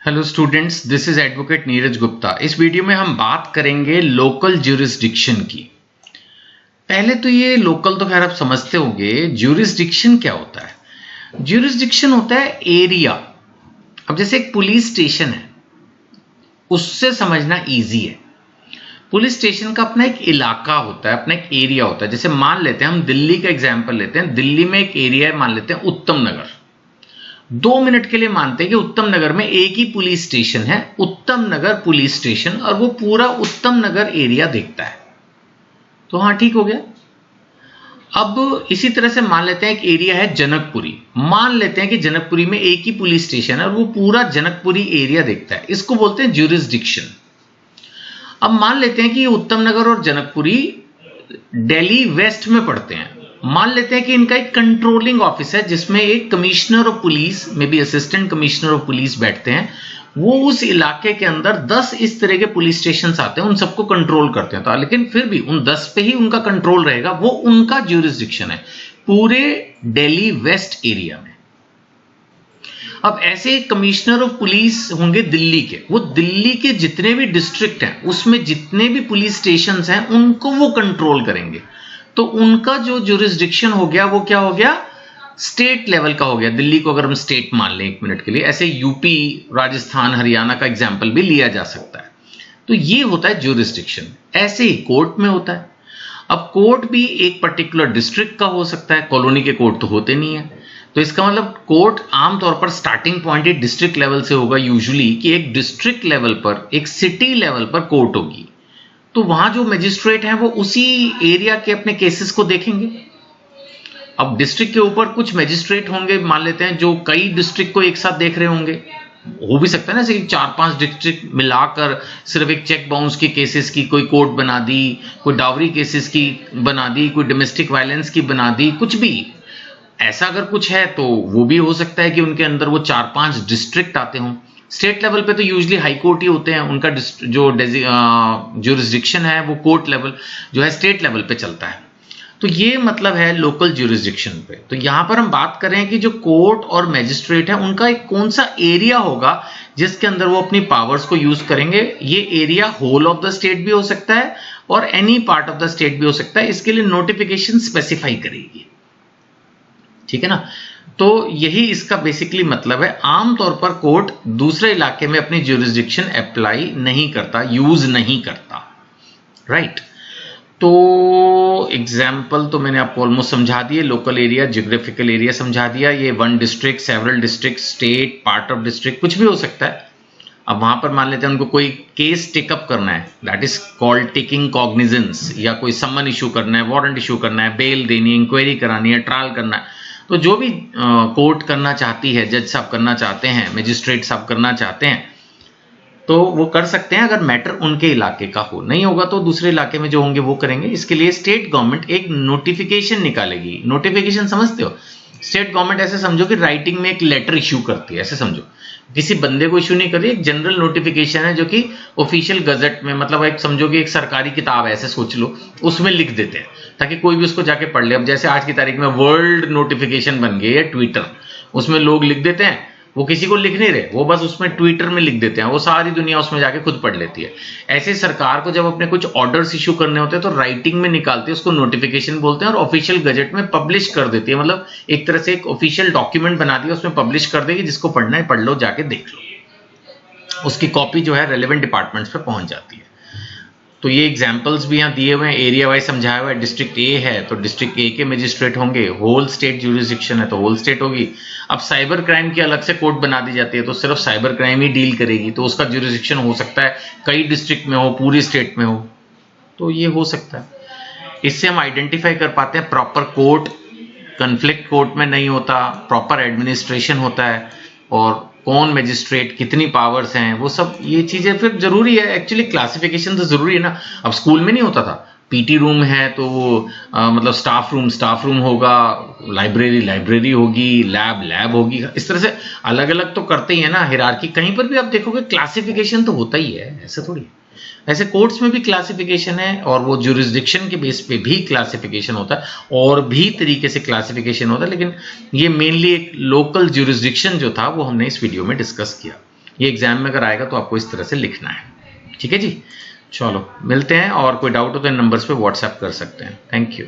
Hello students, this is advocate Neeraj Gupta. इस video में हम बात करेंगे लोकल ज्यूरिसडिक्शन की। पहले तो ये लोकल तो खैर आप समझते होंगे, ज्यूरिसडिक्शन क्या होता है। ज्यूरिसडिक्शन होता है एरिया। अब जैसे एक पुलिस स्टेशन है, उससे समझना इजी है। पुलिस स्टेशन का अपना एक इलाका होता है, अपना एक एरिया होता है। जैसे मान लेते हैं, हम दिल्ली का एग्जाम्पल लेते हैं। दिल्ली में एक एरिया है, मान लेते हैं उत्तम नगर। 2 मिनट के लिए मानते हैं कि उत्तम नगर में एक ही पुलिस स्टेशन है, उत्तम नगर पुलिस स्टेशन, और वो पूरा उत्तम नगर एरिया देखता है। तो हाँ, ठीक हो गया। अब इसी तरह से मान लेते हैं एक एरिया है जनकपुरी। मान लेते हैं कि जनकपुरी में एक ही पुलिस स्टेशन है और वो पूरा जनकपुरी एरिया देखता है। इसको बोलते हैं ज्यूरिसडिक्शन। अब मान लेते हैं कि उत्तम नगर और जनकपुरी दिल्ली वेस्ट में पड़ते हैं। मान लेते हैं कि इनका एक कंट्रोलिंग ऑफिस है, जिसमें एक commissioner of police, may be assistant commissioner of police बैठते हैं। वो उस इलाके के अंदर 10 इस तरह के पुलिस स्टेशन आते हैं, उन सबको कंट्रोल करते हैं। तो लेकिन फिर भी उन 10 पे ही उनका कंट्रोल रहेगा, वो उनका ज्यूरिसडिक्शन है पूरे दिल्ली वेस्ट एरिया में। अब ऐसे कमिश्नर ऑफ पुलिस होंगे दिल्ली के। वो दिल्ली के जितने भी डिस्ट्रिक्ट हैं, उसमें जितने भी पुलिस स्टेशन हैं, उनको वो कंट्रोल करेंगे। तो उनका जो ज्यूरिसडिक्शन हो गया, वो क्या हो गया, स्टेट लेवल का हो गया। दिल्ली को अगर हम स्टेट मान लें एक मिनट के लिए, ऐसे यूपी, राजस्थान, हरियाणा का एग्जाम्पल भी लिया जा सकता है। तो ये होता है ज्यूरिसडिक्शन। ऐसे ही कोर्ट में होता है। अब कोर्ट भी एक पर्टिकुलर डिस्ट्रिक्ट का हो सकता है, कॉलोनी के कोर्ट तो होते नहीं है। तो इसका मतलब कोर्ट आमतौर पर स्टार्टिंग पॉइंट एक डिस्ट्रिक्ट लेवल से होगा यूजुअली, कि एक डिस्ट्रिक्ट लेवल पर, एक सिटी लेवल पर कोर्ट होगी। तो वहां जो मजिस्ट्रेट हैं वो उसी एरिया के अपने केसेस को देखेंगे। अब डिस्ट्रिक्ट के ऊपर कुछ मजिस्ट्रेट होंगे, मान लेते हैं, जो कई डिस्ट्रिक्ट को एक साथ देख रहे होंगे। हो भी सकता है ना, जैसे 4-5 डिस्ट्रिक्ट मिलाकर सिर्फ एक चेक बाउंस की केसेस की कोई कोर्ट बना दी, कोई डावरी केसेस की बना दी, कोई डोमेस्टिक वायलेंस की बना दी, कुछ भी ऐसा अगर कुछ है तो वो भी हो सकता है कि उनके अंदर वो 4-5 डिस्ट्रिक्ट आते हों। स्टेट लेवल पे तो यूजुअली हाई कोर्ट ही होते हैं, उनका जो ज्यूरिसडिक्शन है वो कोर्ट लेवल जो है स्टेट लेवल पे चलता है। तो ये मतलब है लोकल ज्यूरिसडिक्शन पे। तो यहां पर हम बात करें कि जो कोर्ट और मैजिस्ट्रेट है, उनका एक कौन सा एरिया होगा जिसके अंदर वो अपनी पावर्स को यूज करेंगे। ये area whole of the state भी हो सकता है और any part of the state भी हो सकता है। इसके लिए नोटिफिकेशन स्पेसिफाई करेगी, ठीक है ना। तो यही इसका बेसिकली मतलब है। आमतौर पर कोर्ट दूसरे इलाके में अपनी ज्यूरिसडिक्शन अप्लाई नहीं करता, यूज नहीं करता, राइट। तो एग्जाम्पल तो मैंने आपको ऑलमोस्ट समझा दिए। लोकल एरिया, ज्योग्राफिकल एरिया समझा दिया। ये 1 district, several district, state, part of district, कुछ भी हो सकता है। अब वहां पर मान लेते हैं उनको कोई केस टेकअप करना है, that is called taking cognizance, या कोई समन इशू करना है, वारंट इशू करना है, बेल देनी है, इंक्वायरी करानी है, ट्रायल करना है। तो जो भी कोर्ट करना चाहती है, जज साहब करना चाहते हैं, मजिस्ट्रेट साहब करना चाहते हैं, तो वो कर सकते हैं अगर मैटर उनके इलाके का हो। नहीं होगा तो दूसरे इलाके में जो होंगे वो करेंगे। इसके लिए स्टेट गवर्नमेंट एक नोटिफिकेशन निकालेगी। नोटिफिकेशन समझते हो? स्टेट गवर्नमेंट ऐसे समझो कि राइटिंग में एक लेटर इश्यू करती है, ऐसे समझो। किसी बंदे को इश्यू नहीं कर रही, एक जनरल नोटिफिकेशन है जो कि ऑफिशियल गजट में, मतलब एक समझो कि एक सरकारी किताब है, ऐसे सोच लो, उसमें लिख देते हैं ताकि कोई भी उसको जाके पढ़ ले। अब जैसे आज की तारीख में वर्ल्ड नोटिफिकेशन बन गई है ट्विटर, उसमें लोग लिख देते हैं, वो किसी को लिख नहीं रहे, वो बस उसमें ट्विटर में लिख देते हैं, वो सारी दुनिया उसमें जाके खुद पढ़ लेती है। ऐसे सरकार को जब अपने कुछ ऑर्डर्स इशू करने होते हैं तो राइटिंग में निकालती है, उसको नोटिफिकेशन बोलते हैं, और ऑफिशियल गजट में पब्लिश कर देती है। मतलब एक तरह से एक ऑफिशियल डॉक्यूमेंट बना दिया, उसमें पब्लिश कर देगी, जिसको पढ़ना है पढ़ लो, जाके देख लो। उसकी कॉपी जो है रेलेवेंट डिपार्टमेंट्स पे पहुंच जाती है। तो ये एग्जाम्पल्स भी यहाँ दिए हुए हैं, एरिया वाइज समझाया हुआ है। डिस्ट्रिक्ट ए है तो डिस्ट्रिक्ट ए के मजिस्ट्रेट होंगे, होल स्टेट ज्यूरिसडिक्शन है तो होल स्टेट होगी। अब साइबर क्राइम की अलग से कोर्ट बना दी जाती है, तो सिर्फ साइबर क्राइम ही डील करेगी, तो उसका ज्यूरिसडिक्शन हो सकता है कई डिस्ट्रिक्ट में हो, पूरी स्टेट में हो, तो ये हो सकता है। इससे हम आइडेंटिफाई कर पाते हैं प्रॉपर कोर्ट, कन्फ्लिक्ट कोर्ट में नहीं होता, प्रॉपर एडमिनिस्ट्रेशन होता है, और कौन मजिस्ट्रेट, कितनी पावर्स हैं, वो सब ये चीजें फिर जरूरी है। एक्चुअली क्लासिफिकेशन तो जरूरी है ना। अब स्कूल में नहीं होता था, पीटी रूम है तो मतलब स्टाफ रूम होगा, लाइब्रेरी होगी, लैब होगी, इस तरह से अलग अलग तो करते ही है ना। हिरार्की कहीं पर भी आप देखोगे क्लासिफिकेशन तो होता ही है, ऐसे थोड़ी। ऐसे कोर्ट्स में भी क्लासिफिकेशन है, और वो ज्यूरिसडिक्शन के बेस पे भी क्लासिफिकेशन होता है, और भी तरीके से क्लासिफिकेशन होता है। लेकिन ये मेनली एक लोकल ज्यूरिसडिक्शन जो था वो हमने इस वीडियो में डिस्कस किया। ये एग्जाम में अगर आएगा तो आपको इस तरह से लिखना है। ठीक है जी, चलो मिलते हैं, और कोई डाउट हो तो इन नंबर्स पे व्हाट्सएप कर सकते हैं। Thank you.